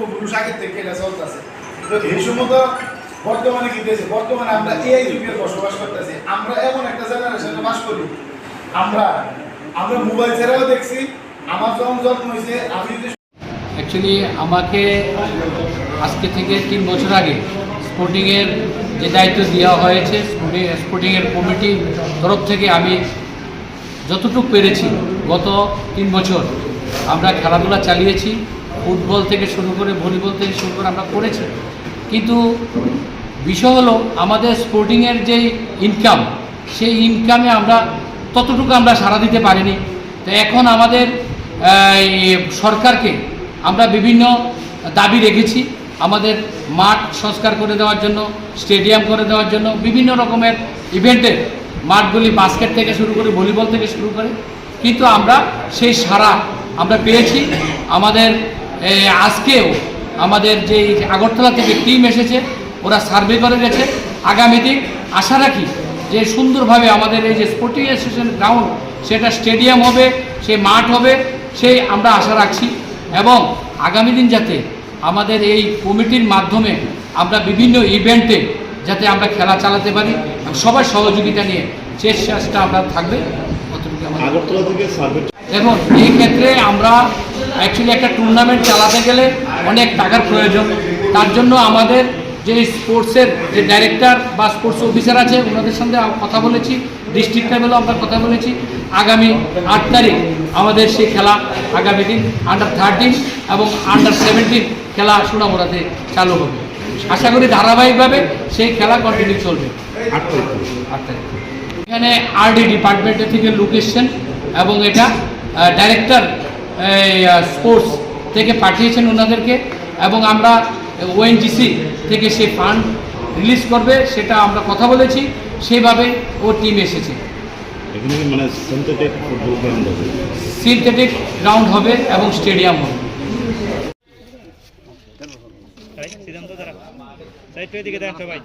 পূর্বপুরুষ আগের থেকে এটা চলতেছে। তো এই সময় তো বর্তমানে কি দিয়েছে, বর্তমানে আমরা এই যুগের বসবাস করতেছি। আমরা এমন একটা জেনারেশনে বাস করি, আমরা মোবাইল ছাড়াও দেখছি। আমার যখন জন্ম হয়েছে, আমি যদি অ্যাকচুয়ালি আমাকে আজকে থেকে 3 বছর আগে স্পোর্টিংয়ের যে দায়িত্ব দেওয়া হয়েছে, স্পোর্টিংয়ের কমিটির তরফ থেকে আমি যতটুকু পেরেছি গত 3 বছর আমরা খেলাধুলা চালিয়েছি। ফুটবল থেকে শুরু করে ভলিবল থেকে শুরু করে আমরা করেছি, কিন্তু বিষয় হলো আমাদের স্পোর্টিংয়ের যে ইনকাম, সেই ইনকামে আমরা ততটুকু আমরা সাড়া দিতে পারিনি। তো এখন আমাদের সরকারকে আমরা বিভিন্ন দাবি রেখেছি, আমাদের মাঠ সংস্কার করে দেওয়ার জন্য, স্টেডিয়াম করে দেওয়ার জন্য, বিভিন্ন রকমের ইভেন্টের মাঠগুলি বাস্কেট থেকে শুরু করে ভলিবল থেকে শুরু করে, কিন্তু আমরা সেই সাড়া আমরা পেয়েছি। আমাদের আজকেও আমাদের যে আগরতলা থেকে টিম এসেছে, ওরা সার্ভে করে গেছে। আগামী দিন আশা রাখি যে সুন্দরভাবে আমাদের এই যে স্পোর্টিং অ্যাসোসিয়েশন গ্রাউন্ড, সেটা স্টেডিয়াম হবে, সে মাঠ হবে, সেই আমরা আশা রাখছি। এবং আগামী দিন যাতে আমাদের এই কমিটির মাধ্যমে আমরা বিভিন্ন ইভেন্টে যাতে আমরা খেলা চালাতে পারি, সবার সহযোগিতা নিয়ে চেষ্টা আমরা থাকবে। দেখুন, এই ক্ষেত্রে আমরা অ্যাকচুয়ালি একটা টুর্নামেন্ট চালাতে গেলে অনেক টাকার প্রয়োজন। তার জন্য আমাদের যে স্পোর্টসের যে ডাইরেক্টর বা স্পোর্টস অফিসার আছে, ওনাদের সঙ্গে কথা বলেছি, ডিস্ট্রিক্ট লেভেলেও আমরা কথা বলেছি। আগামী 8 তারিখ আমাদের সেই খেলা, আগামী দিন আন্ডার-13 এবং আন্ডার-17 খেলা সোনামুড়াতে চালু হবে। আশা করি ধারাবাহিকভাবে সেই খেলা কন্টিনিউ চলবে। 8 তারিখ এখানে আরডি ডিপার্টমেন্টের থেকে লোক এসছেন এবং এটা ডাইরেক্টর স্পোর্টস থেকে পাঠিয়েছেন ওনাদেরকে, এবং আমরা ওএনজিসি থেকে সেই ফান্ড রিলিজ করবে, সেটা আমরা কথা বলেছি, সেইভাবে ও টিম এসেছে। মানে সিনথেটিক গ্রাউন্ড হবে এবং স্টেডিয়াম হবে। ভাই